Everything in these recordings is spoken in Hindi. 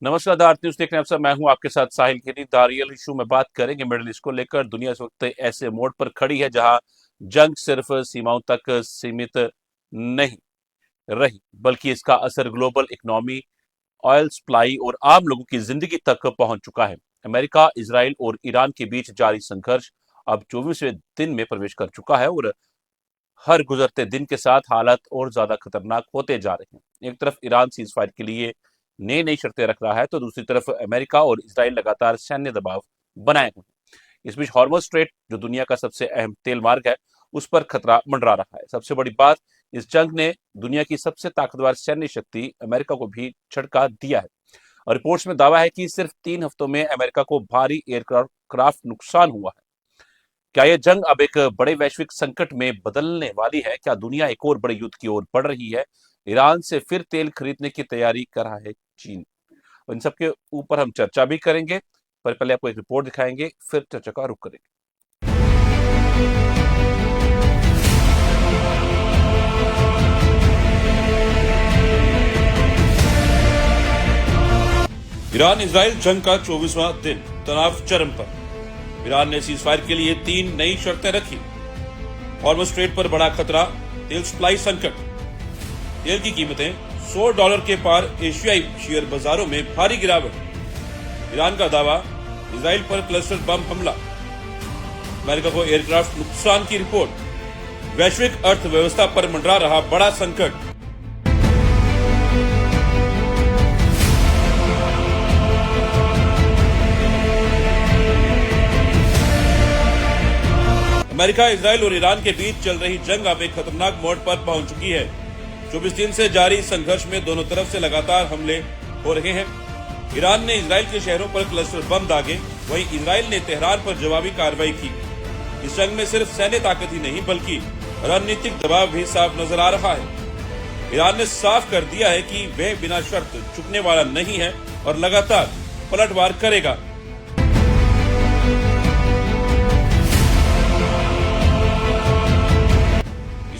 नमस्कार भारत न्यूज देख रहे हैं आप सब। मैं हूं आपके साथ साहिल खेनी। दारियल इशू में बात करेंगे मिडिल ईस्ट को लेकर। दुनिया इस वक्त ऐसे मोड़ पर खड़ी है जहां जंग सिर्फ सीमाओं तक सीमित नहीं रही, बल्कि इसका असर ग्लोबल इकोनॉमी, ऑयल सप्लाई और आम लोगों की जिंदगी तक पहुंच चुका है। अमेरिका, इसराइल और ईरान के बीच जारी संघर्ष अब 24वें दिन में प्रवेश कर चुका है और हर गुजरते दिन के साथ हालात और ज्यादा खतरनाक होते जा रहे हैं। एक तरफ ईरान सीज फायर के लिए नई नई शर्तें रख रहा है, तो दूसरी तरफ अमेरिका और इसराइल लगातार सैन्य दबाव बनाए हुए हैं। इस बीच हॉर्मोज स्ट्रेट, जो दुनिया का सबसे अहम तेल मार्ग है, उस पर खतरा मंडरा रहा है। सबसे बड़ी बात, इस जंग ने दुनिया की सबसे ताकतवर सैन्य शक्ति अमेरिका को भी झटका दिया है। और रिपोर्ट्स में दावा है कि सिर्फ 3 हफ्तों में अमेरिका को भारी एयरक्राफ्ट नुकसान हुआ है। क्या यह जंग अब एक बड़े वैश्विक संकट में बदलने वाली है? क्या दुनिया एक और बड़े युद्ध की ओर बढ़ रही है? ईरान से फिर तेल खरीदने की तैयारी कर रहा है चीन। इन सब के ऊपर हम चर्चा भी करेंगे, पर पहले आपको एक रिपोर्ट दिखाएंगे, फिर चर्चा का रुख करेंगे। ईरान इजराइल जंग का 24वां दिन, तनाव चरम पर। ईरान ने सीज फायर के लिए 3 नई शर्तें रखी। हॉर्मुज स्ट्रेट पर बड़ा खतरा, तेल सप्लाई संकट। तेल की कीमतें $100 के पार, एशियाई शेयर बाजारों में भारी गिरावट। ईरान का दावा, इजराइल पर क्लस्टर बम हमला। अमेरिका को एयरक्राफ्ट नुकसान की रिपोर्ट। वैश्विक अर्थव्यवस्था पर मंडरा रहा बड़ा संकट। अमेरिका, इजराइल और ईरान के बीच चल रही जंग अब एक खतरनाक मोड़ पर पहुंच चुकी है। 24 दिन से जारी संघर्ष में दोनों तरफ से लगातार हमले हो रहे हैं। ईरान ने इजराइल के शहरों पर क्लस्टर बम दागे, वहीं इजराइल ने तेहरान पर जवाबी कार्रवाई की। इस जंग में सिर्फ सैन्य ताकत ही नहीं, बल्कि रणनीतिक दबाव भी साफ नजर आ रहा है। ईरान ने साफ कर दिया है कि वह बिना शर्त झुकने वाला नहीं है और लगातार पलटवार करेगा।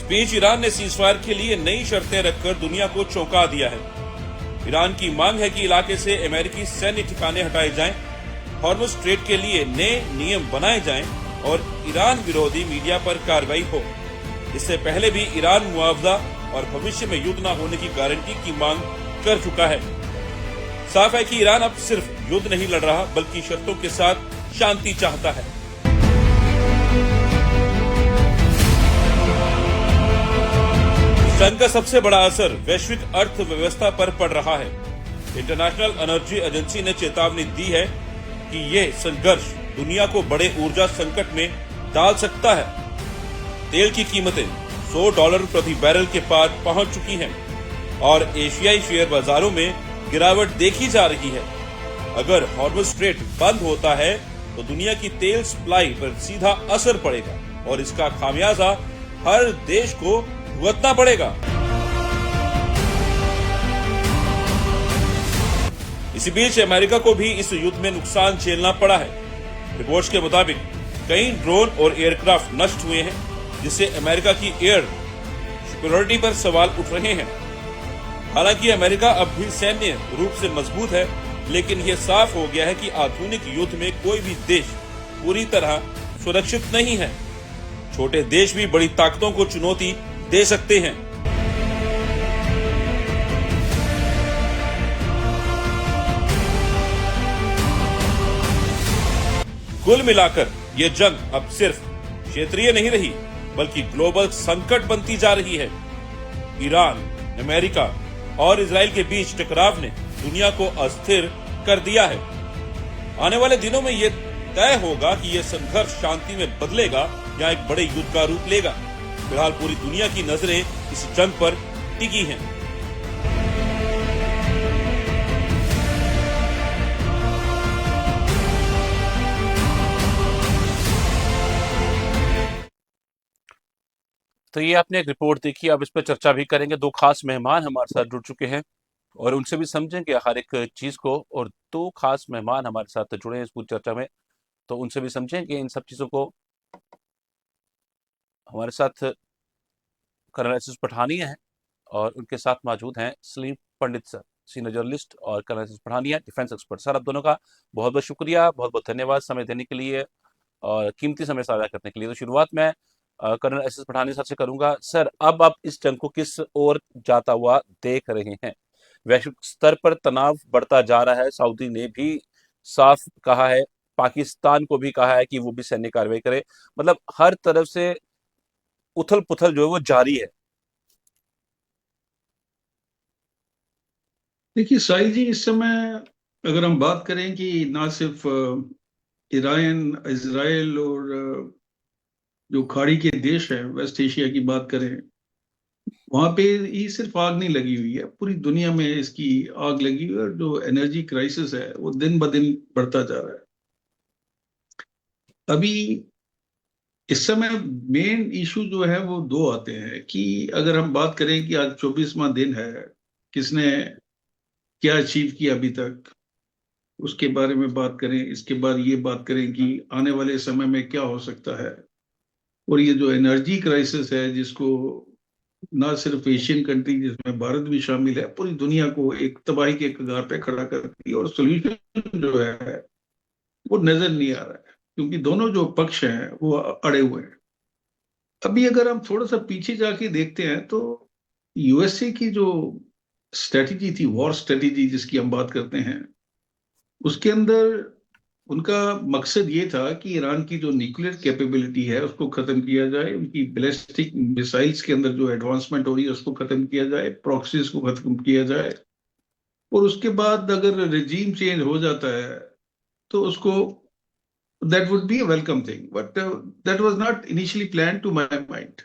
बीच ईरान ने सीजफायर के लिए नई शर्तें रखकर दुनिया को चौंका दिया है। ईरान की मांग है कि इलाके से अमेरिकी सैन्य ठिकाने हटाए जाएं, हॉर्मुज स्ट्रेट के लिए नए नियम बनाए जाएं और ईरान विरोधी मीडिया पर कार्रवाई हो। इससे पहले भी ईरान मुआवजा और भविष्य में युद्ध न होने की गारंटी की मांग कर चुका है। साफ है कि ईरान अब सिर्फ युद्ध नहीं लड़ रहा, बल्कि शर्तों के साथ शांति चाहता है। जंग का सबसे बड़ा असर वैश्विक अर्थव्यवस्था पर पड़ रहा है। इंटरनेशनल एनर्जी एजेंसी ने चेतावनी दी है कि ये संघर्ष दुनिया को बड़े ऊर्जा संकट में डाल सकता है। तेल की कीमतें $100 प्रति बैरल के पार पहुंच चुकी हैं और एशियाई शेयर बाजारों में गिरावट देखी जा रही है। अगर हॉर्मुज स्ट्रेट बंद होता है तो दुनिया की तेल सप्लाई पर सीधा असर पड़ेगा और इसका खामियाजा हर देश को भुगतना पड़ेगा। इसी बीच अमेरिका को भी इस युद्ध में नुकसान झेलना पड़ा है। रिपोर्ट्स के मुताबिक कई ड्रोन और एयरक्राफ्ट नष्ट हुए हैं, जिससे अमेरिका की एयर सिक्योरिटी पर सवाल उठ रहे हैं। हालांकि अमेरिका अब भी सैन्य रूप से मजबूत है, लेकिन यह साफ हो गया है कि आधुनिक युद्ध में कोई भी देश पूरी तरह सुरक्षित नहीं है। छोटे देश भी बड़ी ताकतों को चुनौती दे सकते हैं। कुल मिलाकर ये जंग अब सिर्फ क्षेत्रीय नहीं रही, बल्कि ग्लोबल संकट बनती जा रही है। ईरान, अमेरिका और इजराइल के बीच टकराव ने दुनिया को अस्थिर कर दिया है। आने वाले दिनों में ये तय होगा कि यह संघर्ष शांति में बदलेगा या एक बड़े युद्ध का रूप लेगा। फिलहाल पूरी दुनिया की नजरें इस जंग पर टिकी हैं। तो ये आपने एक रिपोर्ट देखी, अब इस पर चर्चा भी करेंगे। 2 खास मेहमान हमारे साथ जुड़ चुके हैं और उनसे भी समझेंगे हर एक चीज को। और 2 खास मेहमान हमारे साथ जुड़े हैं इस पूरी चर्चा में, तो उनसे भी समझेंगे इन सब चीजों को। हमारे साथ कर्नल एस एस पठानिया हैं और उनके साथ मौजूद हैं Salim Pandit sir. Senior journalist, और colonel S S Pathania, defence expert. Sir, आप दोनों का बहुत बहुत शुक्रिया, बहुत बहुत धन्यवाद समय देने के लिए और कीमती समय साझा करने के लिए। तो शुरुआत मैं colonel S S Pathania sir से करूंगा। सर, अब आप इस जंग को किस ओर जाता हुआ देख रहे हैं? वैश्विक स्तर पर तनाव बढ़ता जा रहा है, सऊदी ने भी साफ कहा है, पाकिस्तान को भी कहा है कि वो भी सैन्य कार्रवाई करे, मतलब हर तरफ से उथल पुथल जो है वो जारी है। देखिए साहिल जी, इस समय अगर हम बात करें कि ना सिर्फ ईरान, इसराइल और जो खाड़ी के देश हैं, वेस्ट एशिया की बात करें, वहां पे ये सिर्फ आग नहीं लगी हुई है, पूरी दुनिया में इसकी आग लगी हुई है। और जो एनर्जी क्राइसिस है वो दिन ब दिन बढ़ता जा रहा है। अभी इस समय मेन इशू जो है वो दो आते हैं कि अगर हम बात करें कि आज 24वां दिन है, किसने क्या अचीव किया अभी तक, उसके बारे में बात करें। इसके बाद ये बात करें कि आने वाले समय में क्या हो सकता है। और ये जो एनर्जी क्राइसिस है, जिसको ना सिर्फ एशियन कंट्री जिसमें भारत भी शामिल है, पूरी दुनिया को एक तबाही के कगार पे खड़ा करती है, और सोल्यूशन जो है वो नजर नहीं आ रहा है, क्योंकि दोनों जो पक्ष हैं वो अड़े हुए हैं। अभी अगर हम थोड़ा सा पीछे जाके देखते हैं तो यूएसए की जो स्ट्रेटेजी थी, वॉर स्ट्रेटेजी जिसकी हम बात करते हैं, उसके अंदर उनका मकसद ये था कि ईरान की जो न्यूक्लियर कैपेबिलिटी है उसको खत्म किया जाए, उनकी बैलिस्टिक मिसाइल्स के अंदर जो एडवांसमेंट हो रही है उसको खत्म किया जाए, प्रॉक्सीज को खत्म किया जाए। और उसके बाद अगर रिजीम चेंज हो जाता है तो उसको, that would be a welcome thing, but that was not initially plan to my mind.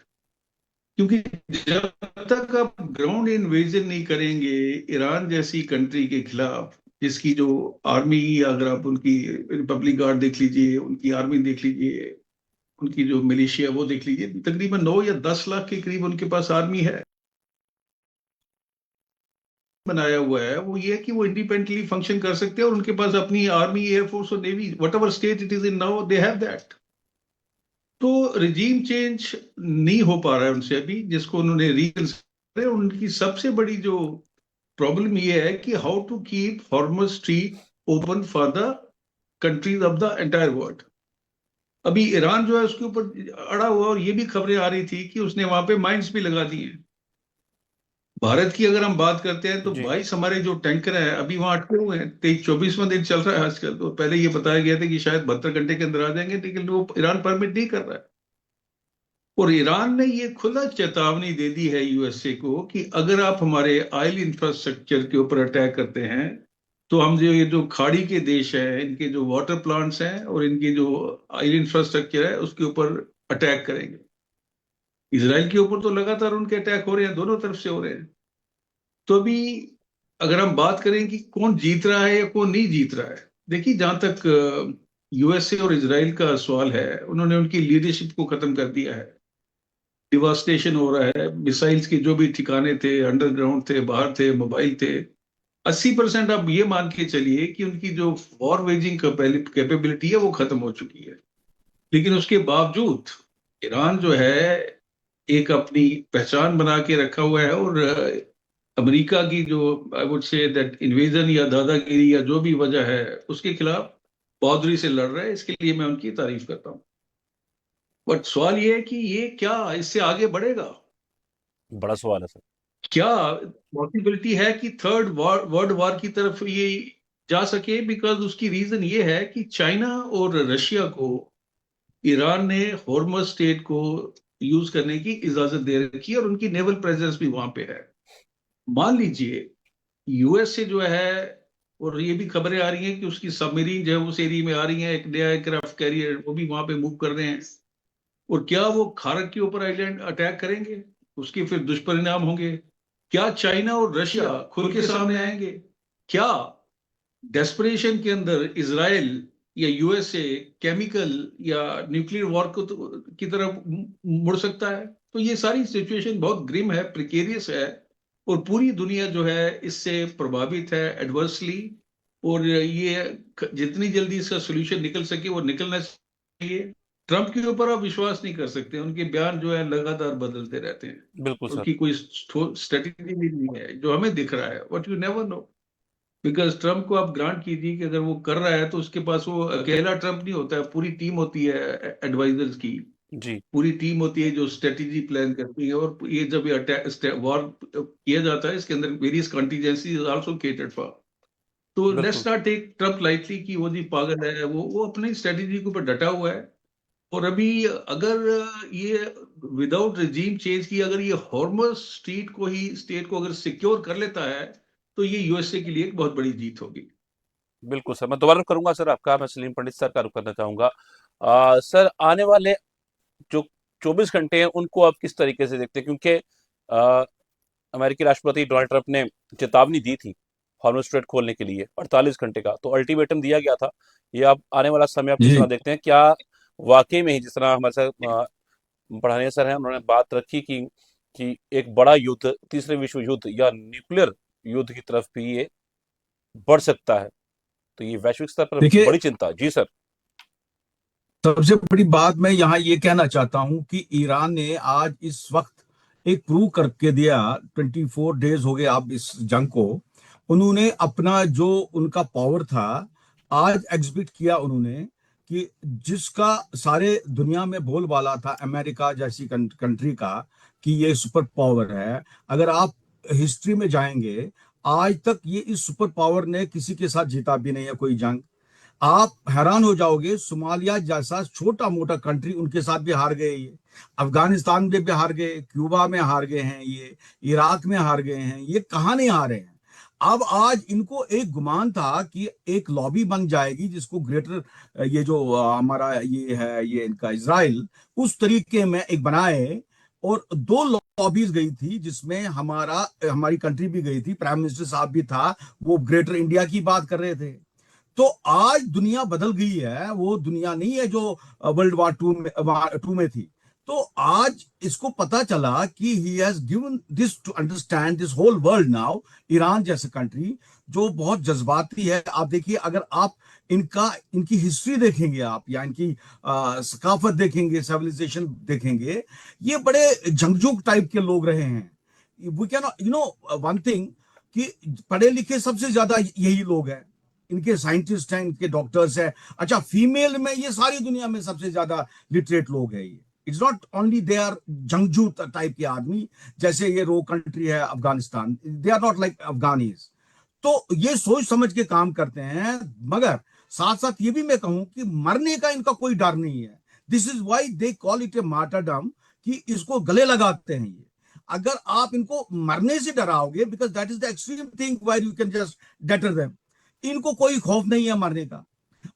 क्योंकि जब तक आप ग्राउंड इन्वेजन नहीं करेंगे ईरान जैसी कंट्री के खिलाफ, जिसकी जो आर्मी, अगर आप उनकी रिपब्लिक गार्ड देख लीजिए, उनकी आर्मी देख लीजिए, उनकी जो मिलिशिया वो देख लीजिए, तकरीबन 9 या 10 लाख के करीब उनके पास आर्मी है। बनाया हुआ है वो ये है कि वो इंडिपेंडेंटली फंक्शन कर सकते हैं, और उनके पास अपनी आर्मी, एयरफोर्स और navy, what ever state it is in now, they have that. तो रिजीम चेंज नहीं हो पा रहा है उनसे अभी, जिसको उन्होंने रीकंसिडर। उनकी सबसे बड़ी जो प्रॉब्लम ये है कि how to keep Hormuz Strait open for the countries of the entire world. अभी ईरान जो है उसके ऊपर अड़ा हुआ, और ये भी खबरें आ रही थी कि उसने वहां पे माइंस भी लगा दिए हैं। भारत की अगर हम बात करते हैं तो जी। 22 हमारे जो टैंकर हैं अभी वहां अटके हुए हैं। 24वां दिन चल रहा है आजकल। तो पहले ये बताया गया था कि शायद 72 घंटे के अंदर आ जाएंगे, लेकिन वो ईरान परमिट नहीं कर रहा है। और ईरान ने ये खुला चेतावनी दे दी है यूएसए को कि अगर आप हमारे ऑयल इंफ्रास्ट्रक्चर के ऊपर अटैक करते हैं तो हम जो ये जो खाड़ी के देश हैं, इनके जो वाटर प्लांट्स हैं और इनके जो ऑयल इंफ्रास्ट्रक्चर है उसके ऊपर अटैक करेंगे। इसराइल के ऊपर तो लगातार उनके अटैक हो रहे हैं, दोनों तरफ से हो रहे हैं। तो अभी अगर हम बात करें कि कौन जीत रहा है या कौन नहीं जीत रहा है, देखिए जहां तक यूएसए और इसराइल का सवाल है, उन्होंने उनकी लीडरशिप को खत्म कर दिया है। डिवास्टेशन हो रहा है, मिसाइल्स के जो भी ठिकाने थे, अंडरग्राउंड थे, बाहर थे, मोबाइल थे। 80% आप ये मान के चलिए कि उनकी जो वॉर वेजिंग कैपेबिलिटी है वो खत्म हो चुकी है। लेकिन उसके बावजूद ईरान जो है एक अपनी पहचान बना के रखा हुआ है, और अमेरिका की जो I would say that invasion या दादागिरी या जो भी वजह है उसके खिलाफ बहादुरी से लड़ रहा है। इसके लिए मैं उनकी तारीफ करता हूँ। बट सवाल ये है कि ये क्या इससे आगे बढ़ेगा? बड़ा सवाल है सर। क्या पॉसिबिलिटी है कि थर्ड वर्ल्ड वॉर की तरफ ये जा सके? बिकॉज उसकी रीजन ये है कि चाइना और रशिया को ईरान ने हॉर्मज स्टेट को यूज करने की इजाजत दे रखी है, और उनकी नेवल प्रेजेंस भी वहां पे है। मान लीजिए यूएसए जो है, और ये भी खबरें आ रही हैं कि उसकी सबमरीन जो है उस एरिया में आ रही है, एक नया एयरक्राफ्ट कैरियर वो भी वहां पे मूव कर रहे हैं। और क्या वो खारक के ऊपर आइलैंड अटैक करेंगे? उसके फिर दुष्परिणाम होंगे। क्या चाइना और रशिया खुल के सामने आएंगे? क्या डेस्परेशन के अंदर इसराइल या यूएसए केमिकल या न्यूक्लियर वॉर को की तरफ मुड़ सकता है? तो ये सारी सिचुएशन बहुत ग्रिम है, प्रिकेरियस है, और पूरी दुनिया जो है इससे प्रभावित है एडवर्सली। और ये जितनी जल्दी इसका सोल्यूशन निकल सके वो निकलना चाहिए। ट्रम्प के ऊपर आप विश्वास नहीं कर सकते, उनके बयान जो है लगातार बदलते रहते हैं, बिल्कुल सर। उनकी कोई स्ट्रेटेजी भी नहीं है जो हमें दिख रहा है, what you never know. Because Trump को आप ग्रांट कीजिए कि अगर वो कर रहा है तो उसके पास वो अकेला ट्रम्प नहीं होता है, पूरी टीम होती है एडवाइजर्स की, जी। पूरी टीम होती है जो स्ट्रेटेजी प्लान करती है। और ये जब ये वॉर किया जाता है, इसके अंदर various contingency is also catered for. तो बिल्कुल। Let's not take Trump lightly कि वो जी पागल है, वो अपनी स्ट्रेटेजी के ऊपर डटा हुआ है। और अभी अगर ये विदाउट रिजीम चेंज की अगर ये हॉर्मस स्टेट को अगर सिक्योर कर लेता है, तो ये यूएसए के लिए एक बहुत बड़ी जीत होगी। बिल्कुल सर, मैं दोबारा करूंगा सर आपका, मैं सलीम पंडित सर का रुख करना चाहूंगा। सर आने वाले जो 24 घंटे हैं उनको आप किस तरीके से देखते हैं, क्योंकि अ, अमेरिकी राष्ट्रपति डोनाल्ड ट्रंप ने चेतावनी दी थी हॉर्मुज स्ट्रेट खोलने के लिए 48 घंटे का, तो अल्टीमेटम दिया गया था। ये आप आने वाला समय आप किस तरह जी। देखते हैं? क्या वाकई में ही जिस तरह हमारे साथ पढ़ाने सर हैं उन्होंने बात रखी कि एक बड़ा युद्ध, तीसरे विश्व युद्ध या न्यूक्लियर युद्ध की तरफ भी ये बढ़ सकता है, तो ये वैश्विक स्तर पर देखिए, बड़ी चिंता। जी सर। सबसे बड़ी बात मैं यहाँ ये कहना चाहता हूँ कि ईरान ने आज इस वक्त एक प्रूव करके दिया। 24 डेज हो गए अब इस जंग को। उन्होंने अपना जो उनका पावर था आज एग्जिबिट किया उन्होंने, कि जिसका सारे दुनिया में बोलबाला था अमेरिका जैसी कंट्री का कि ये सुपर पावर है। अगर आप हिस्ट्री में जाएंगे, आज तक ये इस सुपर पावर ने किसी के साथ जीता भी नहीं है कोई जंग। आप हैरान हो जाओगे, सोमालिया जैसा छोटा मोटा कंट्री उनके साथ भी हार गए ये। अफगानिस्तान में भी हार गए, क्यूबा में हार गए हैं ये, इराक में हार गए हैं ये, कहाँ नहीं हारे हैं। अब आज इनको एक गुमान था कि एक लॉबी बन जाएगी जिसको ग्रेटर, ये जो हमारा ये है ये इनका इजराइल, उस तरीके में एक बनाए। और दो लॉबीज गई थी जिसमें हमारी कंट्री भी गई थी, प्राइम मिनिस्टर साहब भी था, वो ग्रेटर इंडिया की बात कर रहे थे। तो आज दुनिया बदल गई है, वो दुनिया नहीं है जो वर्ल्ड वार 2 में थी। तो आज इसको पता चला कि he has given this to understand this whole world now. Iran जैसे कंट्री जो बहुत जज्बाती है, आप देखिए, अगर आप इनकी हिस्ट्री देखेंगे आप, या इनकी सकाफत देखेंगे, सिविलाइजेशन देखेंगे, ये बड़े जंगजुक टाइप के लोग रहे हैं। We can you know one thing, कि पढ़े लिखे सबसे ज्यादा यही लोग हैं, इनके साइंटिस्ट हैं, इनके डॉक्टर्स हैं। अच्छा, फीमेल में ये सारी दुनिया में सबसे ज्यादा लिटरेट लोग हैं ये। It's not only they are जंगजू टाइप के आदमी, जैसे ये रो कंट्री है Afghanistan, they are not like Afghanis. तो ये सोच समझ के काम करते हैं। मगर साथ साथ ये भी मैं कहूं कि मरने का इनका कोई डर नहीं है। This is why they call it A martyrdom, कि इसको गले लगाते हैं ये। अगर आप इनको मरने से डराओगे, because that is the extreme thing where you can just deter them, इनको कोई खौफ नहीं है मरने का।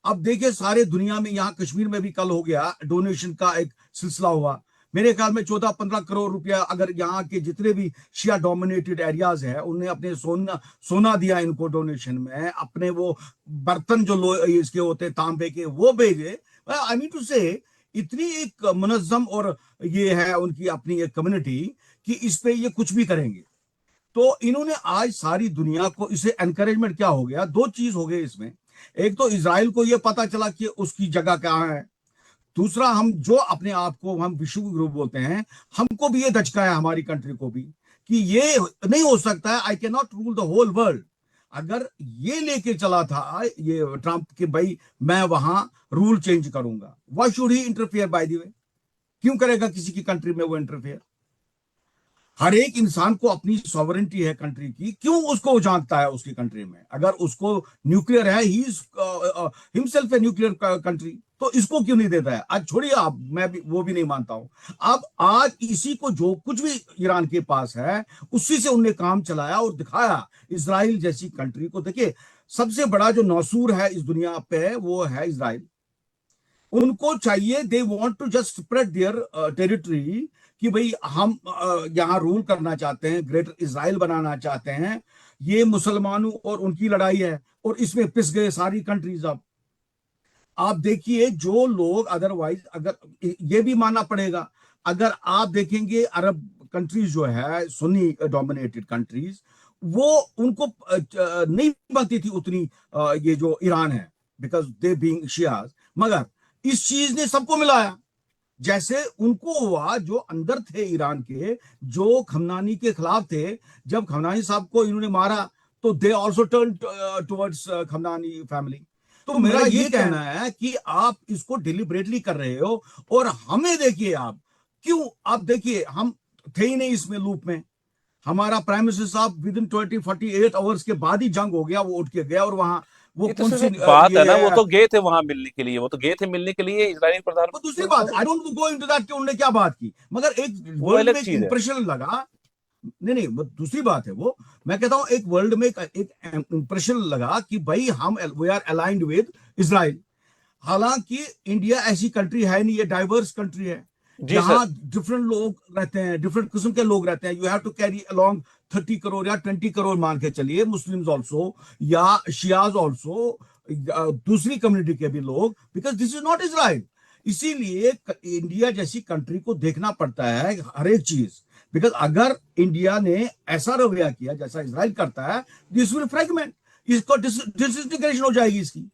अब देखिए, सारे दुनिया में, यहाँ कश्मीर में भी कल हो गया डोनेशन का एक सिलसिला हुआ। मेरे ख्याल में 14-15 करोड़ रुपया, अगर यहाँ के जितने भी शिया डोमिनेटेड एरियाज है, उन्हें अपने सोना दिया इनको डोनेशन में, अपने वो बर्तन जो इसके होते तांबे के वो भेजे। आई मीन टू से, इतनी एक मुनज्जम और ये है उनकी अपनी एक कम्युनिटी, कि इस पे ये कुछ भी करेंगे। तो इन्होंने आज सारी दुनिया को, इसे एनकरेजमेंट क्या हो गया, दो चीज हो गई इसमें। एक तो इसराइल को यह पता चला कि उसकी जगह कहाँ है। दूसरा, हम जो अपने आप को हम विश्व गुरु बोलते हैं, हमको भी ये दचका है, हमारी कंट्री को भी, कि ये नहीं हो सकता है, I can not rule the whole world. अगर ये लेके चला था ये ट्रंप कि भाई मैं वहां रूल चेंज करूंगा, why should he interfere by the way? क्यों करेगा किसी की कंट्री में वो इंटरफेयर? हर एक इंसान को अपनी सॉवरेंटी है कंट्री की, क्यों उसको जानता है उसकी कंट्री में? अगर उसको न्यूक्लियर है, he is himself a nuclear country, तो इसको क्यों नहीं देता है? आज छोड़िए आप, मैं भी वो भी नहीं मानता हूं। अब आज इसी को, जो कुछ भी ईरान के पास है, उसी से उनने काम चलाया और दिखाया इसराइल जैसी कंट्री को। देखिए, सबसे बड़ा जो नौसूर है इस दुनिया पे वो है इसराइल। उनको चाहिए, they want to just spread their territory, कि भाई हम यहाँ रूल करना चाहते हैं, ग्रेटर इसराइल बनाना चाहते हैं। ये मुसलमानों और उनकी लड़ाई है, और इसमें पिस गए सारी कंट्रीज। अब आप देखिए, जो लोग अदरवाइज, अगर ये भी मानना पड़ेगा, अगर आप देखेंगे अरब कंट्रीज जो है, सुन्नी डोमिनेटेड कंट्रीज, वो उनको नहीं बनती थी उतनी ये जो ईरान है, बिकॉज दे बीइंग शियाज। मगर इस चीज ने सबको मिलाया। जैसे उनको हुआ जो अंदर थे ईरान के, जो खमनानी के खिलाफ थे। जब खमनानी साहब को इन्होंने मारा तो they also turn towards Khamenei family. तो मेरा ये कहना है कि आप इसको डिलिबरेटली कर रहे हो। और हमें देखिए, आप क्यों, आप देखिए हम थे ही नहीं इसमें लूप में। हमारा प्राइम मिनिस्टर साहब विद इन 48 आवर्स के बाद ही जंग हो गया, वो उठ के गया। और वहां वो ये तो कौन सिर्फ सी एक बात है ये ना, वो तो गए थे वहां मिलने के लिए, वो तो गए थे मिलने के लिए इजरायली वो प्रधानमंत्री दूसरी से, बात, I don't go into that कि उन्होंने क्या बात की, मगर एक वो वर्ल्ड अलग में एक चीज है। इंप्रेशन लगा। नहीं नहीं, वो दूसरी बात है। वो मैं कहता हूं एक वर्ल्ड में एक इंप्रेशन लगा कि भाई हम we are aligned with Israel. हालांकि इंडिया ऐसी कंट्री है नहीं, ये डाइवर्स कंट्री है। जी सर। यहाँ डिफरेंट लोग रहते हैं, डिफरेंट किस्म के लोग रहते हैं। You have to carry along 30 crore या 20 करोड़ मान के चलिए, मुस्लिम्स ऑल्सो या शियाज ऑल्सो, दूसरी कम्युनिटी के भी लोग, because this is not Israel. इसीलिए इंडिया जैसी कंट्री को देखना पड़ता है हर एक चीज। बिकॉज अगर इंडिया ने ऐसा रवैया किया जैसा इजराइल करता है, दिस विल फ्रेगमेंट, इसको डिसइंटीग्रेशन हो जाएगी इसकी।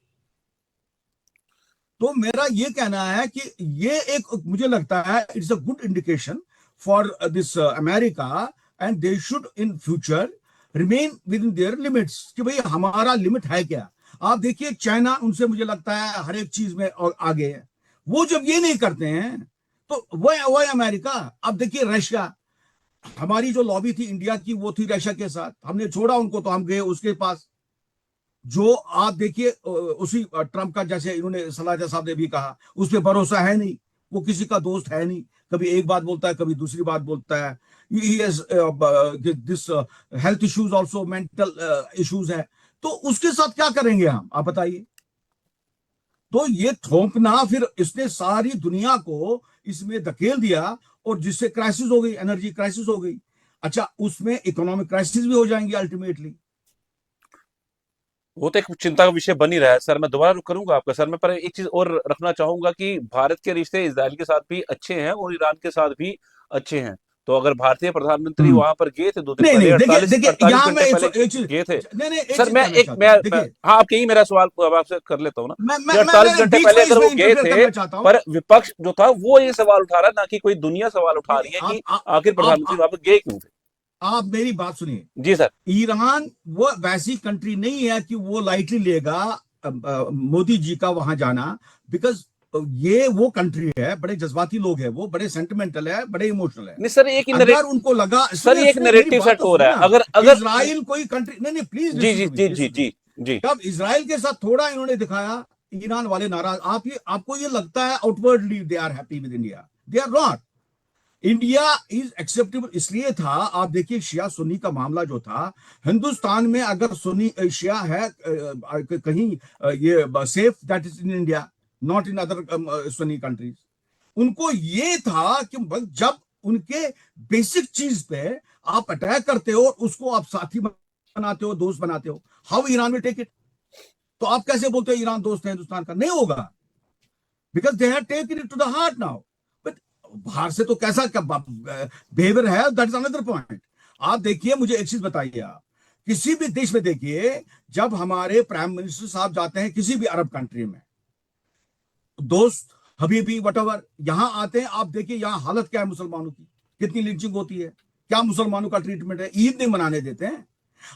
तो मेरा ये कहना है कि ये एक, मुझे लगता है it's a good indication for this America, and they should in future remain with in their limits, कि भाई हमारा लिमिट है क्या। आप देखिए चाइना उनसे मुझे लगता है हर एक चीज में और आगे है। वो जब ये नहीं करते हैं तो वो अमेरिका। अब देखिए रशिया, हमारी जो लॉबी थी इंडिया की वो थी रशिया के साथ, हमने छोड़ा उनको तो हम गए उसके पास। जो आप देखिए उसी ट्रंप का, जैसे इन्होंने सलाजा साहब ने भी कहा, उस पर भरोसा है नहीं, वो किसी का दोस्त है नहीं। कभी एक बात बोलता है, कभी दूसरी बात बोलता है। This health issues also, mental issues है। तो उसके साथ क्या करेंगे हम, आप बताइए। तो ये थोपना, फिर इसने सारी दुनिया को इसमें धकेल दिया, और जिससे क्राइसिस हो गई, एनर्जी क्राइसिस हो गई। अच्छा, उसमें इकोनॉमिक क्राइसिस भी हो जाएंगी अल्टीमेटली। वो तो एक चिंता का विषय बन ही रहा है सर। मैं दोबारा रुक करूंगा आपका सर, मैं पर एक चीज और रखना चाहूंगा कि भारत के रिश्ते इसराइल के साथ भी अच्छे हैं और ईरान के साथ भी अच्छे हैं। तो अगर भारतीय प्रधानमंत्री वहां पर गए थे 2 दिन नहीं पहले, नहीं, देखिए अड़तालीस देखिए, अड़तालीस यहां घंटे मैं पहले एक चीज, गए थे। नहीं नहीं, एक सर चीज मैं कहना एक चाहता हूं, देखिए। हाँ, आपके ही मेरा सवाल अब आपसे कर लेता हूँ ना, मैं कि मैं मैं 48 मैं घंटे बीच पहले में अगर इसमें वो गए इंटरफेयर थे, करना चाहता हूं। पर विपक्ष जो था वो ये सवाल उठा रहा, ना कि कोई दुनिया सवाल उठा नहीं रही है नहीं, कि आखिर प्रधानमंत्री वहां पर गए क्यों थे। आप मेरी बात सुनिए। जी सर। ईरान वो वैसी कंट्री नहीं है कि वो लाइटली लेगा मोदी जी का वहां जाना। बिकॉज ये वो कंट्री है, बड़े जज्बाती लोग हैं, वो बड़े सेंटिमेंटल है, बड़े इमोशनल है। नहीं सर, एक अगर उनको लगा, सर सुनिए ये एक सुनिए मेरी नैरेटिव बात सेट तो हो सुनिए रहा है। ना। अगर अगर इजराइल कोई कंट्री नहीं नहीं, please ji listen ji to me, ji ji listen to ji me. Ji. जब इजराइल के साथ थोड़ा इन्होंने दिखाया, ईरान वाले नाराज। आपको ये लगता है outwardly they are happy with India, they are not. India is acceptable इसलिए था, आप देखिए शिया सुन्नी का मामला जो था, हिंदुस्तान में अगर सुन्नी शिया है कहीं, ये safe, that is in India, not in other Sunni countries. उनको ये था कि जब उनके बेसिक चीज पे आप अटैक करते हो, उसको आप साथी बनाते हो, दोस्त बनाते हो, हाउ ईरान में टेक इट। तो आप कैसे बोलते हो ईरान दोस्त है हिंदुस्तान का, नहीं होगा। Because they have taken it to the heart now. But बाहर से तो कैसा बिहेवियर है, दैट इज अनदर पॉइंट। आप देखिए, मुझे एक चीज बताइए, आप किसी भी देश में देखिए, जब हमारे प्राइम मिनिस्टर साहब जाते हैं किसी भी अरब कंट्री में, दोस्त हबीबी वटएवर, यहां आते हैं, आप देखिए यहां हालत क्या है मुसलमानों की, कितनी लिंचिंग होती है, क्या मुसलमानों का ट्रीटमेंट है, ईद नहीं मनाने देते हैं।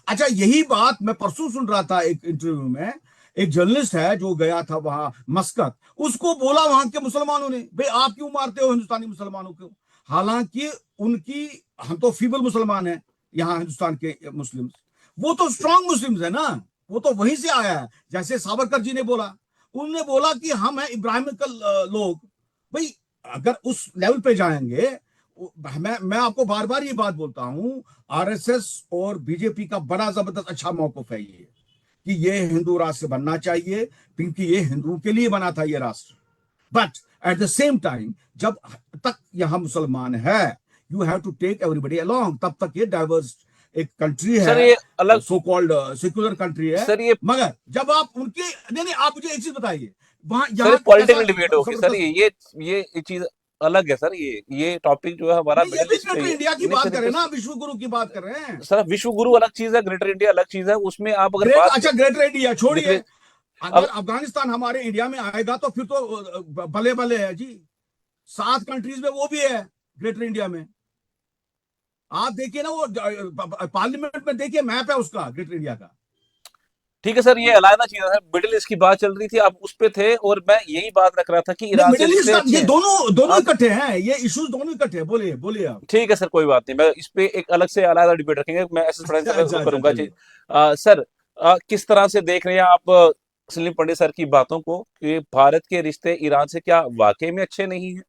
अच्छा, यही बात मैं परसों सुन रहा था एक इंटरव्यू में, एक जर्नलिस्ट है जो गया था वहां मस्कत, उसको बोला वहां के मुसलमानों ने, भाई आप क्यों मारते हो हिंदुस्तानी मुसलमानों को। हालांकि उनकी, हम तो फीबल मुसलमान हैं यहाँ हिंदुस्तान के मुस्लिम्स, वो तो स्ट्रांग मुस्लिम्स है ना, वो तो वहीं से आया है। जैसे सावरकर जी ने बोला, उन्होंने बोला कि हम हैं इब्राहिमिकल लोग। भाई अगर उस लेवल पे जाएंगे, मैं आपको बार बार ये बात बोलता हूं, आरएसएस और बीजेपी का बड़ा जबरदस्त अच्छा मौकफ है ये, कि ये हिंदू राष्ट्र बनना चाहिए, क्योंकि ये हिंदुओं के लिए बना था ये राष्ट्र। But at the same time, जब तक यहां मुसलमान है, you have to take everybody along, तब तक ये डाइवर्स एक कंट्री सर है, ये अलग, सो कॉल्ड सेक्युलर कंट्री है। सर ये मगर जब आप उनके, नहीं नहीं, आप मुझे एक चीज बताइए, वहां सर यहाँ पॉलिटिकल कैसा डिबेट होगी सर, जबरदस्त। ये चीज अलग है सर। ये टॉपिक जो है हमारा नहीं, ये मिडिल भी ईस्ट पे ग्रेटर ही है। इंडिया की नहीं बात सर, करें ना, विश्व गुरु की बात कर रहे हैं। सर विश्व गुरु अलग चीज है, ग्रेटर इंडिया अलग चीज है। उसमें आप अगर ग्रेट, बात अच्छा ग्रेटर इंडिया छोड़िए, देखिए, अगर अब अफगानिस्तान हमारे इंडिया में आएगा तो फिर तो भले भले है जी। 7 कंट्रीज में वो भी है, ग्रेटर इंडिया में। आप देखिए ना, वो पार्लियामेंट में देखिए, मैप है उसका, ग्रेटर इंडिया का। ठीक है सर, ये अलग चीज है, मिडिल ईस्ट की बात चल रही थी, आप उस पे थे, और मैं यही बात रख रहा था कि नहीं, ईरान से मिडिल ईस्ट रिश्ते का अच्छे ये हैं। दोनों दोनों आप इकट्ठे हैं, ये इश्यूज दोनों इकट्ठे हैं। बोलिए बोलिए आप। ठीक है सर, कोई बात नहीं, मैं इस पे एक अलग से अलग डिबेट रखेंगे, मैं ऐसे थोड़ा अच्छा सा अच्छा अच्छा, करूंगा जी। चलिए। सर, किस तरह से देख रहे हैं आप सलीम पंडित सर की बातों को कि भारत के रिश्ते ईरान से क्या वाकई में अच्छे नहीं हैं,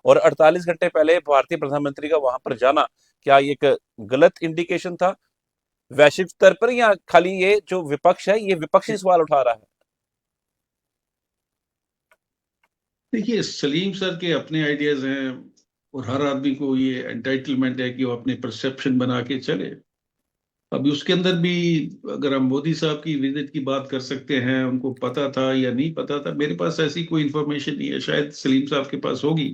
और 48 घंटे पहले भारतीय प्रधानमंत्री का वहां पर जाना क्या ये एक गलत इंडिकेशन था वैश्विक स्तर पर, या खाली ये जो विपक्ष है ये विपक्षी सवाल उठा रहा है? देखिए, सलीम सर के अपने आइडियाज हैं, और हर आदमी को ये एंटाइटलमेंट है कि वो अपने परसेप्शन बना के चले। अभी उसके अंदर भी, अगर हम मोदी साहब की विजिट की बात कर सकते हैं, उनको पता था या नहीं पता था, मेरे पास ऐसी कोई इंफॉर्मेशन नहीं है। शायद सलीम साहब के पास होगी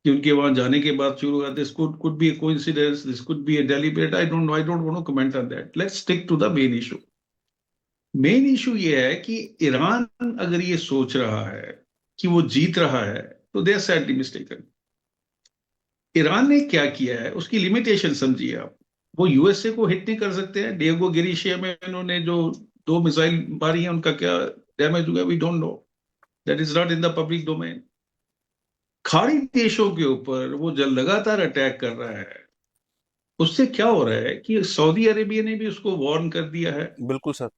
कि उनके वहां जाने के बाद शुरू हुआ। This could be a coincidence, this could be a deliberate, I don't want to comment on that. Let's stick to the main issue. Main issue ये है कि ईरान अगर ये सोच रहा है कि वो जीत रहा है, तो they are sadly mistaken. Iran ने क्या किया है उसकी लिमिटेशन समझिए आप। वो यूएसए को हिट नहीं कर सकते हैं। डिएगो गिरिशिया में उन्होंने जो 2 मिसाइल मारी है, उनका क्या डैमेज हुआ we don't know, that is not in the public domain. खाड़ी देशों के ऊपर वो जो लगातार अटैक कर रहा है, उससे क्या हो रहा है कि सऊदी अरेबिया ने भी उसको वार्न कर दिया है, बिल्कुल सर।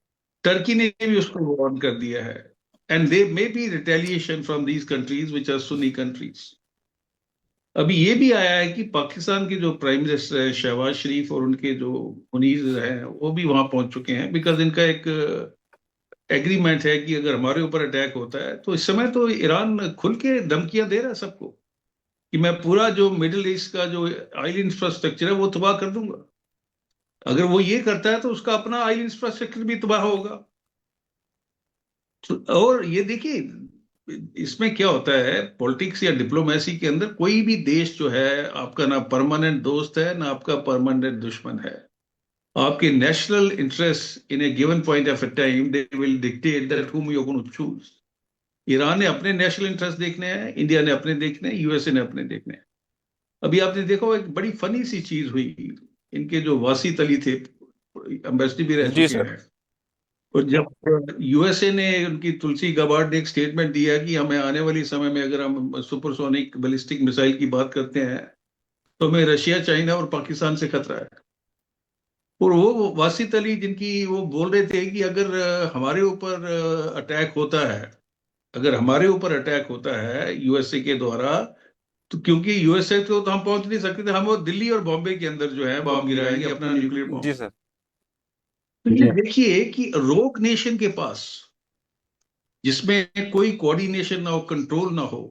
टर्की ने भी उसको वार्न कर दिया है, and they may be retaliation from these countries which are Sunni countries. अभी ये भी आया है कि पाकिस्तान के जो प्राइम मिनिस्टर है शहबाज शरीफ, और उनके जो मुनीर हैं, वो भी वहां पहुंच चुके हैं, बिकॉज इनका एक एग्रीमेंट है कि अगर हमारे ऊपर अटैक होता है, तो इस समय तो ईरान खुल के धमकियां दे रहा है सबको कि मैं पूरा जो मिडिल ईस्ट का जो ऑयल इंफ्रास्ट्रक्चर है वो तबाह कर दूंगा। अगर वो ये करता है तो उसका अपना ऑयल इंफ्रास्ट्रक्चर भी तबाह होगा। और ये देखिए, इसमें क्या होता है, पॉलिटिक्स या डिप्लोमेसी के अंदर कोई भी देश जो है, आपका ना परमानेंट दोस्त है ना आपका परमानेंट दुश्मन है। आपके national interest in A given point of a time they will dictate that whom you are going to choose। Iran ने अपने नेशनल इंटरेस्ट देखने हैं, इंडिया ने अपने देखने हैं, यूएसए ने अपने देखने हैं। अभी आपने देखा हो, एक बड़ी फनी सी चीज हुई। इनके जो वासित अली थे, एम्बेसडर भी रह जी चुके सर। हैं, और जब यूएसए ने, उनकी तुलसी गबार्ड ने एक स्टेटमेंट दिया कि हमें आने वाली समय में अगर हम सुपरसोनिक बैलिस्टिक मिसाइल की बात करते हैं, तो हमें रशिया, चाइना और पाकिस्तान से खतरा है। और वो वासित अली, जिनकी वो बोल रहे थे कि अगर हमारे ऊपर अटैक होता है, अगर हमारे ऊपर अटैक होता है यूएसए के द्वारा, तो क्योंकि यूएसए को तो हम पहुंच नहीं सकते थे, हम वो दिल्ली और बॉम्बे के अंदर जो है बॉम्ब गिराएंगे, अपना न्यूक्लियर जी बॉम्ब। सर। तो ये देखिए कि रोग नेशन के पास, जिसमें कोई कोऑर्डिनेशन ना हो, कंट्रोल ना हो,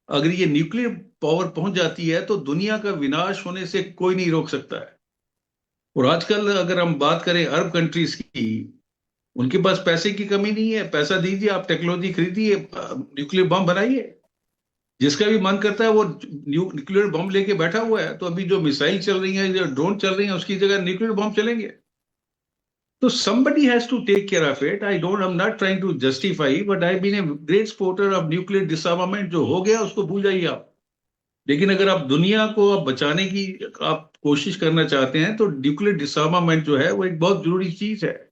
अगर ये न्यूक्लियर पावर पहुंच जाती है, तो दुनिया का विनाश होने से कोई नहीं रोक सकता है। और आजकल अगर हम बात करें अरब कंट्रीज की, उनके पास पैसे की कमी नहीं है। पैसा दीजिए, आप टेक्नोलॉजी खरीदिए, न्यूक्लियर बम बनाइए। जिसका भी मन करता है वो न्यूक्लियर बम लेके बैठा हुआ है। तो अभी जो मिसाइल चल रही है, जो ड्रोन चल रही है, उसकी जगह न्यूक्लियर बम चलेंगे। तो somebody has to take care of it। I'm not trying to justify, but I've been a great supporter of nuclear disarmament। जो हो गया उसको भूल जाइए आप। लेकिन अगर आप दुनिया को आप बचाने की आप कोशिश करना चाहते हैं, तो न्यूक्लियर डिसआर्मामेंट जो है वो एक बहुत जरूरी चीज है।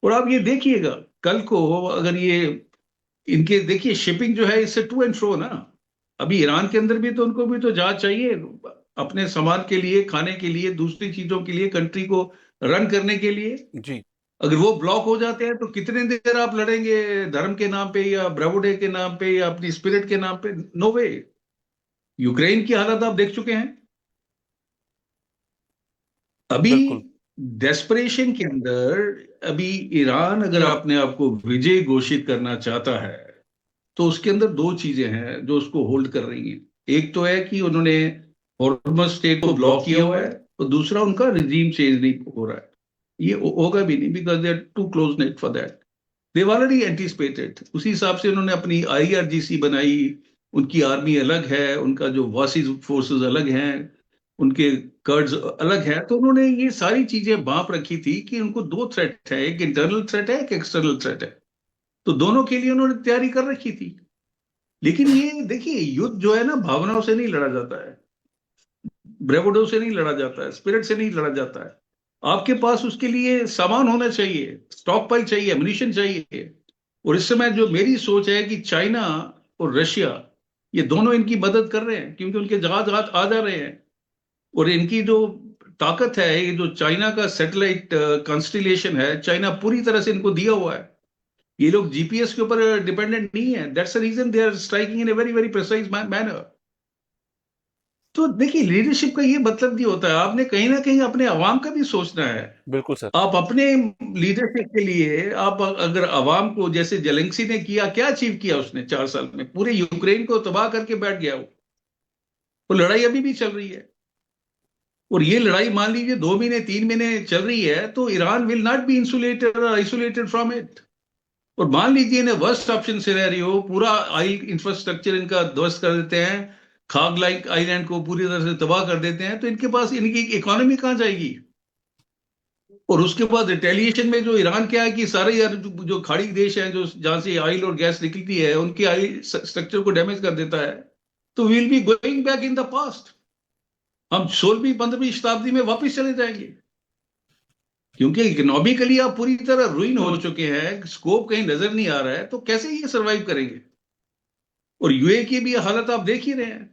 और आप ये देखिएगा, कल को अगर ये इनके, देखिए शिपिंग जो है इससे टू एंड फ्रो ना। अभी ईरान के अंदर भी तो उनको भी तो जहाज चाहिए अपने सामान के लिए, खाने के लिए, दूसरी चीजों के लिए, कंट्री को रन करने के लिए। जी। अगर वो ब्लॉक हो जाते हैं, तो कितने देर आप लड़ेंगे धर्म के नाम पे, या ब्रावोडे के नाम पे, या अपनी स्पिरिट के नाम पे? नो वे। यूक्रेन की हालत आप देख चुके हैं। अभी बिल्कुल। डेस्परेशन के अंदर, अभी ईरान अगर अपने आप को विजय घोषित करना चाहता है, तो उसके अंदर दो चीजें हैं जो उसको होल्ड कर रही हैं। एक तो है कि उन्होंने हॉर्मज स्टेट को ब्लॉक किया हुआ है, और दूसरा उनका रिजीम चेंज नहीं हो रहा है। ये होगा भी नहीं, because they are too close net for that. They've already anticipated. उसी हिसाब से उन्होंने अपनी आईआरजीसी बनाई। उनकी आर्मी अलग है, उनका जो वासी फोर्सेस अलग हैं, उनके कर्ड्स अलग हैं। तो उन्होंने ये सारी चीजें बांप रखी थी कि उनको दो थ्रेट है, एक इंटरनल थ्रेट है, एक एक्सटर्नल थ्रेट है। तो दोनों के लिए उन्होंने तैयारी कर रखी थी। लेकिन ये देखिए, युद्ध जो है ना, भावनाओं से नहीं लड़ा जाता है, ब्रेवडो से नहीं लड़ा जाता है, स्पिरिट से नहीं लड़ा जाता है। आपके पास उसके लिए सामान होना चाहिए, स्टॉक पाइल चाहिए, एमुनिशन चाहिए। और इस समय जो मेरी सोच है कि चाइना और रशिया, ये दोनों इनकी मदद कर रहे हैं, क्योंकि उनके जहाज आ जा रहे हैं। और इनकी जो ताकत है, ये जो चाइना का सैटेलाइट कॉन्स्टिलेशन है, चाइना पूरी तरह से इनको दिया हुआ है। ये लोग जीपीएस के ऊपर डिपेंडेंट नहीं है। That's the reason they are striking in a very very precise manner. तो देखिए, लीडरशिप का ये मतलब नहीं होता है, आपने कहीं ना कहीं अपने अवाम का भी सोचना है। बिल्कुल सर। आप अपने लीडरशिप के लिए, आप अगर अवाम को, जैसे जेलेंस्की ने किया, क्या अचीव किया उसने 4 साल में, पूरे यूक्रेन को तबाह करके बैठ गया वो लड़ाई अभी भी चल रही है। और ये लड़ाई मान लीजिए 2 महीने 3 महीने चल रही है, तो Iran will not be insulated और आइसोलेटेड फ्रॉम इट। और मान लीजिए इन्हें वर्स्ट ऑप्शन सिनेरियो, पूरा ऑयल इंफ्रास्ट्रक्चर इनका ध्वस्त कर देते हैं, खाग लाइक आइलैंड को पूरी तरह से तबाह कर देते हैं, तो इनके पास इनकी इकोनॉमी कहां जाएगी? और उसके बाद रिटेलिएशन में जो ईरान क्या है कि सारे यार जो खाड़ी देश हैं, जो जहां से ऑयल और गैस निकलती है, उनकी ऑयल स्ट्रक्चर को डैमेज कर देता है। तो will be going back in the past. हम 16वीं 15वीं शताब्दी में वापस चले जाएंगे, क्योंकि इकोनॉमिकली आप पूरी तरह रुइन हो चुके हैं, स्कोप कहीं नजर नहीं आ रहा है, तो कैसे ये सरवाइव करेंगे? और यूए की भी हालत आप देख ही रहे हैं।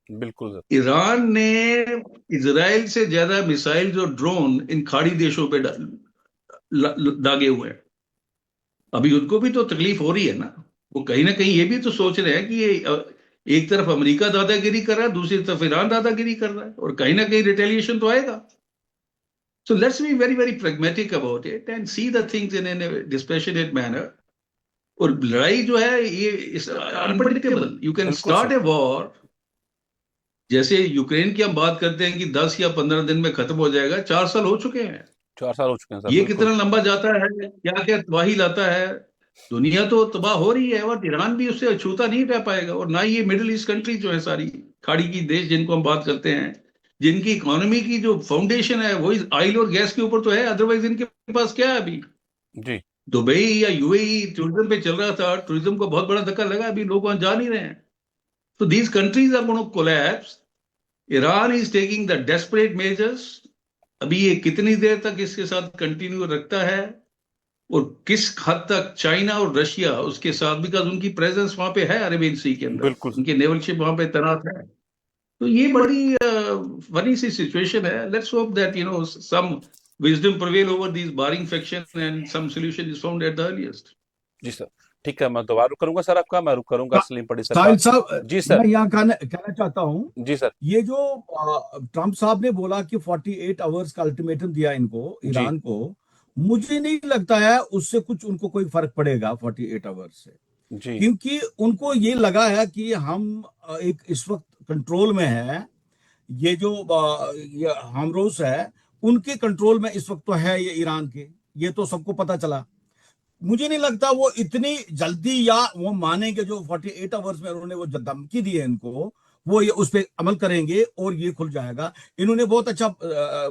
बिल्कुल सर। ईरान ने इजराइल से ज्यादा मिसाइल जो ड्रोन इन खाड़ी देशों पे दागे हुए हैं। अभी उनको भी तो तकलीफ हो रही है ना। वो कहीं ना कहीं ये भी तो सोच रहे हैं कि ये एक तरफ अमेरिका दादागिरी कर रहा है, दूसरी तरफ ईरान दादागिरी कर रहा है, और कहीं ना कहीं रिटेलिएशन तो आएगा। So let's be very, very pragmatic about it and see the things in a dispassionate manner. और लड़ाई जो है ये अनप्रडिक्टेबल, यू कैन बिल्कुल स्टार्ट सर। A war. जैसे यूक्रेन की हम बात करते हैं कि 10 या 15 दिन में खत्म हो जाएगा, 4 साल हो चुके हैं। 4 साल हो चुके हैं सर, ये बिल्कुल। कितना लंबा जाता है, क्या क्या तबाही लाता है। दुनिया तो तबाह हो रही है, और ईरान भी उससे अछूता नहीं रह पाएगा। और ना ये मिडिल ईस्ट कंट्री जो है, सारी खाड़ी की देश जिनको हम बात करते हैं, जिनकी इकोनॉमी की जो फाउंडेशन है वो ऑयल और गैस के ऊपर तो है, अदरवाइज इनके पास क्या है अभी? जी। दुबई या यूएई टूरिज्म पे चल रहा था, टूरिज्म को बहुत बड़ा धक्का लगा, अभी लोग वहां जा नहीं रहे हैं। तो these countries are going to collapse. Iran is taking the desperate measures. अभी ये कितनी देर तक इसके साथ कंटिन्यू रखता है, और किस हद तक चाइना और रशिया उसके साथ, बिकॉज उनकी प्रेजेंस वहां पे है अरेबियन सी के अंदर, बिल्कुल सर। उनके नेवल शिप वहां पे तैनात है। तो ये बड़ी फनी सी सिचुएशन है। Let's hope that some wisdom prevail over these barring faction and some solution is found at the earliest. जी सर। ठीक है, मैं दोबारा रुक करूंगा सर आपका, मैं रुक करूंगा सलीम पड़ी सर का। साहिल साहब, जी सर। मैं यहाँ कहना चाहता हूँ, जी सर। ये जो ट्रम्प साहब ने बोला कि 48 आवर्स का अल्टीमेटम दिया इनको, जी। ईरान को, मुझे नहीं लगता है उससे कुछ उनको कोई फर्क पड़ेगा 48 आवर्स से। जी। क्योंकि उनको ये लगा है कि हम एक इस वक्त कंट्रोल में है, ये जो ये हमरोस है उनके कंट्रोल में इस वक्त तो है ये ईरान के, ये तो सबको पता चला। मुझे नहीं लगता वो इतनी जल्दी या वो मानेंगे, जो 48 आवर्स में उन्होंने वो जो धमकी दी है इनको, वो ये उस पर अमल करेंगे और ये खुल जाएगा। इन्होंने बहुत अच्छा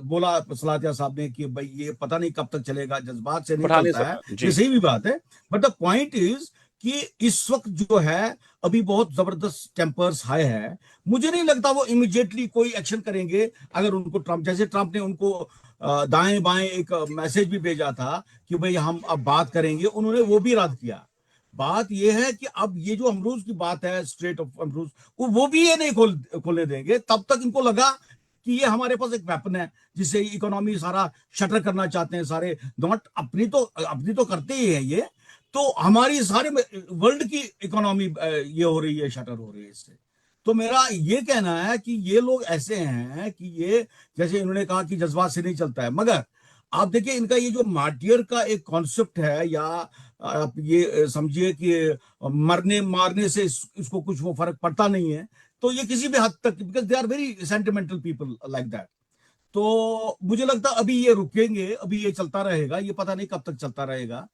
बोला सलातिया साहब ने कि भाई ये पता नहीं कब तक चलेगा, जज्बात से नहीं पठानी चलता है, सर। जी। ये सही भी बात है। बट द पॉइंट इज कि इस वक्त जो है अभी बहुत जबरदस्त टेम्पर्स हाई है। मुझे नहीं लगता वो इमीडिएटली कोई एक्शन करेंगे। अगर उनको ट्रम्प, जैसे ट्रम्प ने उनको दाएं बाएं एक मैसेज भी भेजा था कि भाई हम अब बात करेंगे, उन्होंने वो भी रद्द किया। बात यह है कि अब ये जो अमरूज की बात है, स्ट्रेट ऑफ अमरूज, वो भी ये नहीं खोलने देंगे तब तक इनको लगा कि ये हमारे पास एक वेपन है जिससे इकोनॉमी सारा शटर करना चाहते हैं सारे। नॉट अपनी तो करते ही है ये, तो हमारी सारे वर्ल्ड की इकोनॉमी ये हो रही है, शटर हो रही है इससे। तो मेरा ये कहना है कि ये लोग ऐसे हैं कि ये, जैसे इन्होंने कहा कि जज्बात से नहीं चलता है, मगर आप देखिए इनका ये जो मार्टियर का एक कॉन्सेप्ट है, या आप ये समझिए कि मरने मारने से इसको कुछ वो फर्क पड़ता नहीं है, तो ये किसी भी हद तक, because they are very sentimental people like that. तो मुझे लगता है अभी ये रुकेंगे, अभी ये चलता रहेगा, ये पता नहीं कब तक चलता रहेगा।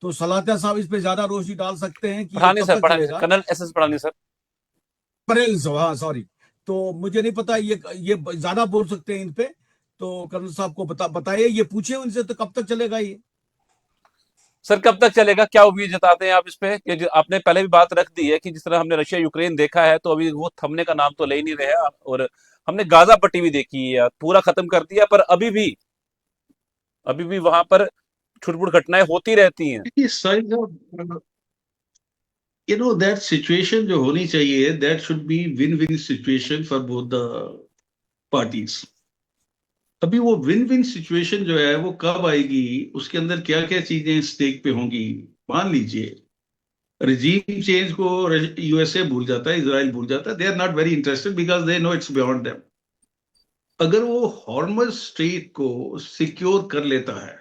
तो सलातिया साहब इस पे ज्यादा रोशनी डाल सकते हैं कि ये पठानी कब सर, तक पठानी सर, चलेगा। Colonel S S Pathani sir. Parel साहब, हाँ सॉरी। तो मुझे नहीं पता, ये ज्यादा बोल सकते हैं इन पे। तो कर्नल साहब को बताइए, ये पूछे उनसे तो कब तक चलेगा ये। सर कब तक चलेगा, क्या उम्मीद जताते हैं आप इस पे कि आपने पहले भी बात रख दी है कि जिस तरह हमने रशिया यूक्रेन देखा है तो अभी वो थमने का नाम तो ले ही नहीं रहे हैं, और हमने गाजा पट्टी भी देखी है, पूरा खत्म कर दिया, पर अभी भी वहां पर छुटपुट घटनाएं होती रहती हैं। साइज ऑफ दैट सिचुएशन जो होनी चाहिए, that should be win win situation for both the parties. अभी वो विन विन सिचुएशन जो है वो कब आएगी, उसके अंदर क्या क्या चीजें स्टेक पे होंगी। मान लीजिए रिजीम चेंज को यूएसए भूल जाता है, इजराइल भूल जाता है, they are not very interested because they know it's beyond them. अगर वो हॉर्मज स्ट्रेट को सिक्योर कर लेता है,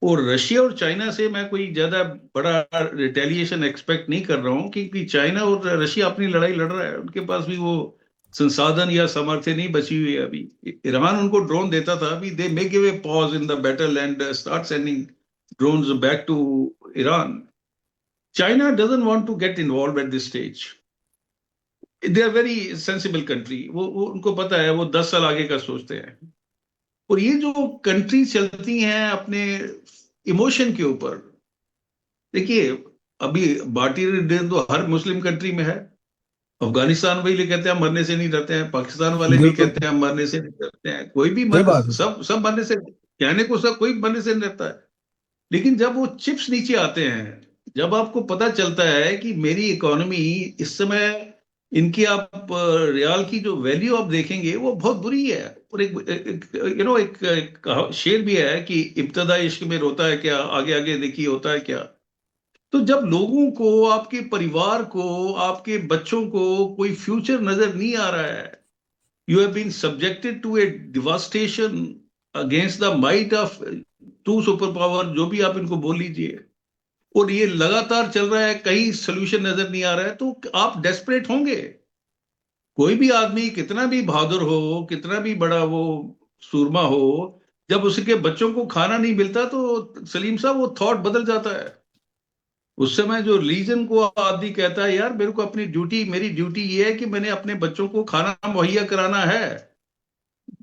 और रशिया और चाइना से मैं कोई ज्यादा बड़ा रिटेलिएशन एक्सपेक्ट नहीं कर रहा हूं, क्योंकि चाइना और रशिया अपनी लड़ाई लड़ रहा है, उनके पास भी वो संसाधन या सामर्थ्य नहीं बची हुई है। अभी ईरान उनको ड्रोन देता था, अभी they may give a pause in the battle and start sending drones back to Iran. China doesn't want to get involve at this stage. They are very sensible country, वो उनको पता है, वो 10 साल आगे का सोचते हैं। और ये जो कंट्री चलती हैं अपने इमोशन के ऊपर, देखिए अभी बाटी तो हर मुस्लिम कंट्री में है। अफगानिस्तान वाले कहते हैं हम मरने से नहीं डरते हैं, पाकिस्तान वाले भी बिल्कुल कहते हैं हम मरने से नहीं डरते हैं, कोई भी सही बात है। सब सब मरने से, कहने को सब कोई मरने से नहीं डरता है। लेकिन जब वो चिप्स नीचे आते हैं, जब आपको पता चलता है कि मेरी इकोनॉमी इस समय, इनकी आप रियाल की जो वैल्यू आप देखेंगे वो बहुत बुरी है। और एक शेर भी है कि इब्तदा इश्क में रोता है क्या, आगे आगे देखिए होता है क्या। तो जब लोगों को, आपके परिवार को, आपके बच्चों को कोई फ्यूचर नजर नहीं आ रहा है, you have been subjected to a devastation against the might of two super power, जो भी आप इनको बोल लीजिए, और ये लगातार चल रहा है, कहीं सोल्यूशन नजर नहीं आ रहा है, तो आप डेस्परेट होंगे। कोई भी आदमी कितना भी बहादुर हो, कितना भी बड़ा वो सूरमा हो, जब उसके बच्चों को खाना नहीं मिलता तो सलीम साहब वो थॉट बदल जाता है। उस समय जो रिलीजन को आदमी कहता है यार मेरे को अपनी ड्यूटी, मेरी ड्यूटी ये है कि मैंने अपने बच्चों को खाना मुहैया कराना है,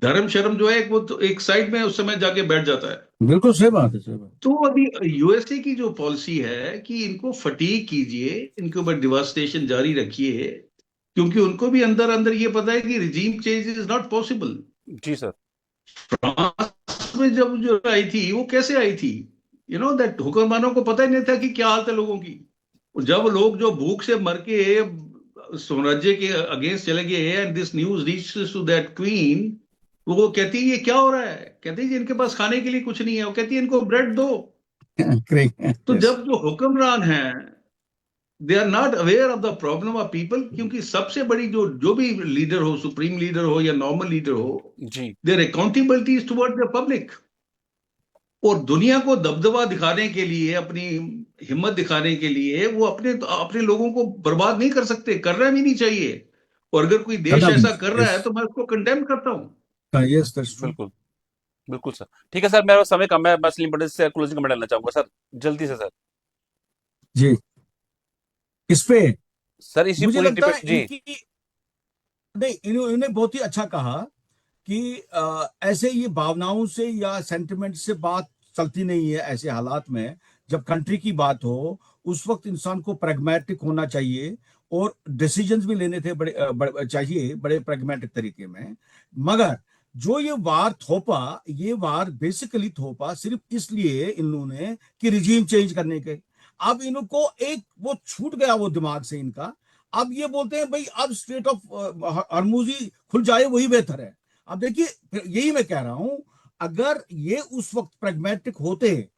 धर्म शर्म जो है वो तो एक साइड में उस समय जाके बैठ जाता है। बिल्कुल सही बात है, सही बात। तो अभी यूएसए की जो पॉलिसी है कि इनको फटीग कीजिए, इनके ऊपर डिवास्टेशन जारी रखिए, क्योंकि उनको भी अंदर अंदर ये पता है कि regime change is not possible. जी सर। फ्रांस में जब जो आई थी वो कैसे आई थी, दैट हुक्मरानों को पता ही नहीं था कि क्या हालत है लोगों की। और जब लोग जो भूख से मर के साम्राज्य के अगेंस्ट चले गए and this news reach to that queen, वो कहती है ये क्या हो रहा है, कहती है जी इनके पास खाने के लिए कुछ नहीं है, वो कहती है इनको ब्रेड दो। तो यस, जब जो हुक्मरान हैं they are not aware of the problem of people, क्योंकि सबसे बड़ी जो भी लीडर हो, सुप्रीम लीडर हो या नॉर्मल लीडर हो, ji there accountability is toward the public. और दुनिया को दबदबा दिखाने के लिए, अपनी हिम्मत दिखाने के लिए वो अपने अपने लोगों को बर्बाद नहीं कर सकते, करना भी नहीं चाहिए। और अगर कोई देश करना भी ऐसा कर रहा है यस, तो मैं उसको कंडेम करता हूं। Yes that's true. बिल्कुल बिल्कुल सर। ठीक है सर, मेरा समय कम है, मैं सलीम पंडित से क्लोजिंग कमेंट लेना चाहूंगा सर, जल्दी से सर। जी, इस पे सर इसी मुझे पूरी लगता है डिबेट जी। इनकी, नहीं इन्होंने बहुत ही अच्छा कहा कि ऐसे ये भावनाओं से या सेंटिमेंट से बात चलती नहीं है ऐसे हालात में। जब कंट्री की बात हो उस वक्त इंसान को प्रैग्मेटिक होना चाहिए और डिसीजंस भी लेने थे चाहिए बड़े प्रैग्मेटिक तरीके में। मगर जो ये वार थोपा, ये वार बेसिकली थोपा सिर्फ इसलिए इन्होंने कि रिजीम चेंज करने के। अब इनको एक वो छूट गया वो दिमाग से इनका। अब ये बोलते हैं भाई अब स्ट्रेट ऑफ हॉर्मुज ही खुल जाए वही बेहतर है। अब देखिए यही मैं कह रहा हूं, अगर ये उस वक्त प्रैग्मेटिक होते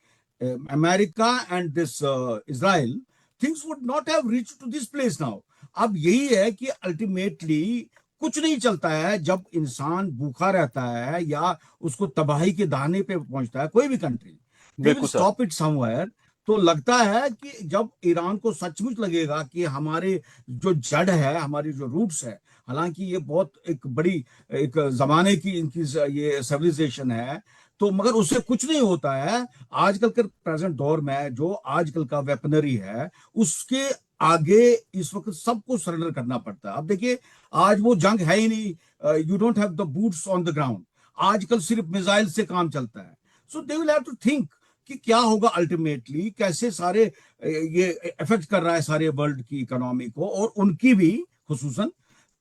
America and this Israel, things would not have reached to this place now. अब यही है कि अल्टीमेटली कुछ नहीं चलता है जब इंसान भूखा रहता है या उसको तबाही के दाने पे पहुंचता है, कोई भी कंट्री दे विल बिल्कुल सर। Stop it somewhere. तो लगता है कि जब ईरान को सचमुच लगेगा कि हमारे जो जड़ है, हमारी जो रूट्स है, हालांकि ये बहुत एक बड़ी एक जमाने की इनकी ये सिविलाइजेशन है, तो मगर उससे कुछ नहीं होता है। आजकल के प्रेजेंट दौर में जो आजकल का वेपनरी है उसके आगे इस वक्त सबको सरेंडर करना पड़ता है। अब देखिए आज वो जंग है ही नहीं, you don't have the boots on the ground, आजकल सिर्फ मिसाइल से काम चलता है। So they will have to think कि क्या होगा अल्टीमेटली, कैसे सारे ये इफेक्ट कर रहा है सारे वर्ल्ड की इकोनॉमी को और उनकी भी खुसूसन।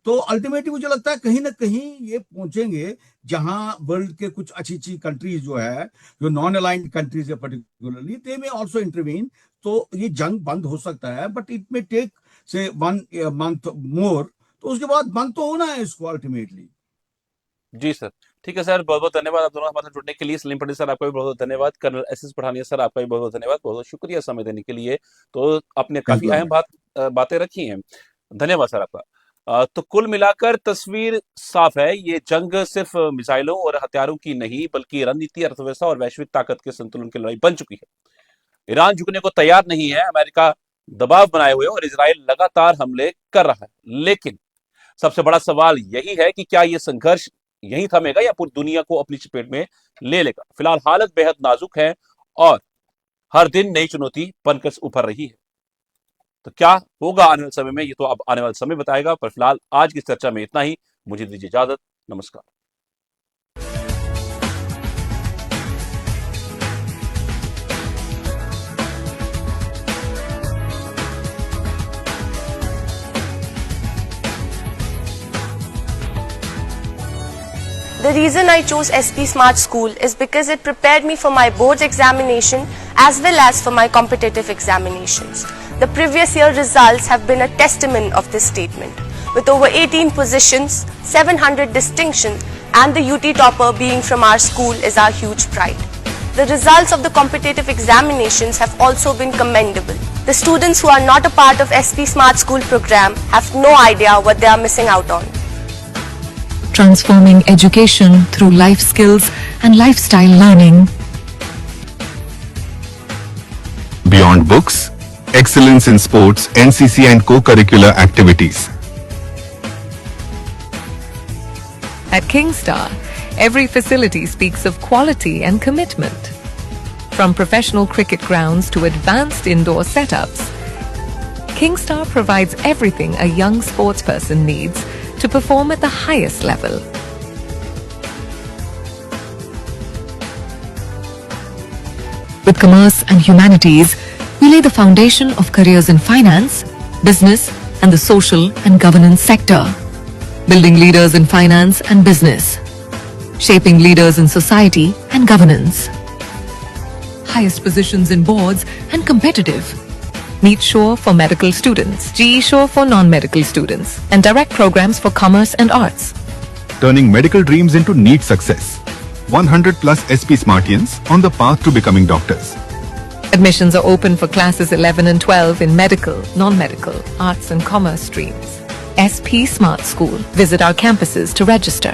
तो अल्टीमेटली मुझे लगता है कहीं ना कहीं ये पहुंचेंगे जहां वर्ल्ड के कुछ अच्छी अच्छी कंट्रीज जो है, जो नॉन अलाइंड कंट्रीज है पर्टिकुलरली, दे में आल्सो इंटरवीन। तो ये जंग बंद हो सकता है, बट इट में टेक से 1 month मोर। तो उसके बाद बंद तो होना है इसको अल्टीमेटली। जी सर, ठीक है सर, बहुत बहुत धन्यवाद आप दोनों हमारे साथ जुड़ने के लिए। सलीम पंडित सर आपका भी बहुत बहुत धन्यवाद। कर्नल एस पठानिया सर आपका भी बहुत बहुत धन्यवाद, बहुत बहुत शुक्रिया समय देने के लिए। तो आपने थैंक काफी यू। अहम बातें रखी हैं, धन्यवाद सर आपका। तो कुल मिलाकर तस्वीर साफ है, ये जंग सिर्फ मिसाइलों और हथियारों की नहीं बल्कि रणनीति, अर्थव्यवस्था और वैश्विक ताकत के संतुलन की लड़ाई बन चुकी है। ईरान झुकने को तैयार नहीं है, अमेरिका दबाव बनाए हुए और इजराइल लगातार हमले कर रहा है। लेकिन सबसे बड़ा सवाल यही है कि क्या यह संघर्ष यहीं थमेगा या पूरी दुनिया को अपनी चपेट में ले लेगा। फिलहाल हालत बेहद नाजुक है और हर दिन नई चुनौती बनकर उभर रही है। तो क्या होगा आने वाले समय में, ये तो अब आने वाला समय बताएगा। पर फिलहाल आज की चर्चा में इतना ही। मुझे दीजिए इजाजत, नमस्कार। The reason I chose SP Smart School is because it prepared me for my boards examination as well as for my competitive examinations. The previous year results have been a testament of this statement. With over 18 positions, 700 distinctions and the UT topper being from our school is our huge pride. The results of the competitive examinations have also been commendable. The students who are not a part of SP Smart School program have no idea what they are missing out on. Transforming education through life skills and lifestyle learning. Beyond books, excellence in sports, NCC and co-curricular activities. At Kingstar, every facility speaks of quality and commitment. From professional cricket grounds to advanced indoor setups, Kingstar provides everything a young sportsperson needs to perform at the highest level. With commerce and humanities, we lay the foundation of careers in finance, business, and the social and governance sector, building leaders in finance and business, shaping leaders in society and governance. Highest positions in boards and competitive. NEET Sure for medical students, GE Sure for non-medical students, and direct programs for commerce and arts. Turning medical dreams into NEET success. 100 plus SP Smartians on the path to becoming doctors. Admissions are open for classes 11 and 12 in medical, non-medical, arts and commerce streams. SP Smart School. Visit our campuses to register.